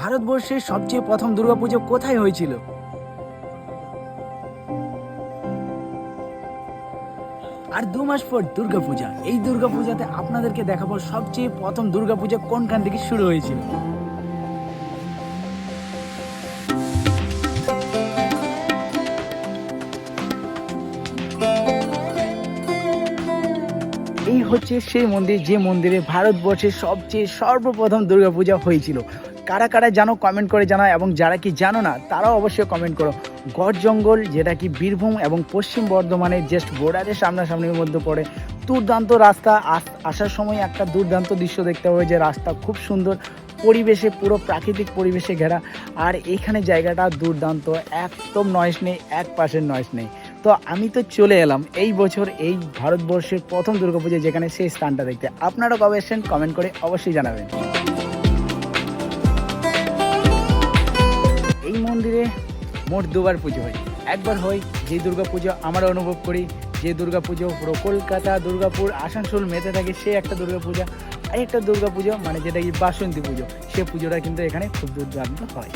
ভারতবর্ষের সবচেয়ে প্রথম দুর্গাপুজো কোথায় হয়েছিল? আর 2 মাস পর দুর্গাপূজা। এই দুর্গাপূজাতে আপনাদেরকে দেখাবো সবচেয়ে প্রথম দুর্গাপূজা কোনখান থেকে শুরু হয়েছিল। এই হচ্ছে সেই মন্দির, যে মন্দিরে ভারতবর্ষের সবচেয়ে সর্বপ্রথম দুর্গাপূজা হয়েছিল। কারা কারা জানো কমেন্ট করে জানাও, এবং যারা কি জানো না তারাও অবশ্যই কমেন্ট করো। গড় জঙ্গল, যেটা কি বীরভূম এবং পশ্চিম বর্ধমানের জাস্ট বর্ডারের সামনাসামনির মধ্যে পড়ে। দুর্দান্ত রাস্তা, আসার সময় একটা দুর্দান্ত দৃশ্য দেখতে হবে, যে রাস্তা খুব সুন্দর পরিবেশে, পুরো প্রাকৃতিক পরিবেশে ঘেরা। আর এখানে জায়গাটা দুর্দান্ত, একদম নয়েজ নেই, এক পাশের নয়েজ নেই। তো আমি তো চলে এলাম এই বছর এই ভারতবর্ষের প্রথম দুর্গাপূজা যেখানে সেই স্থানটা দেখতে। আপনারা কবে এসেছেন কমেন্ট করে অবশ্যই জানাবেন। এই মন্দিরে মোট 2বার পুজো হয়। একবার হয় যে দুর্গাপুজো আমরা অনুভব করি, যে দুর্গাপুজো পুরো কলকাতা, দুর্গাপুর, আসানসোল মেতে থাকে, সে একটা দুর্গাপূজা। আর একটা দুর্গাপুজো মানে যেটা কি বাসন্তী পুজো, সে পুজোটা কিন্তু এখানে খুব দুর্দান্ত হয়।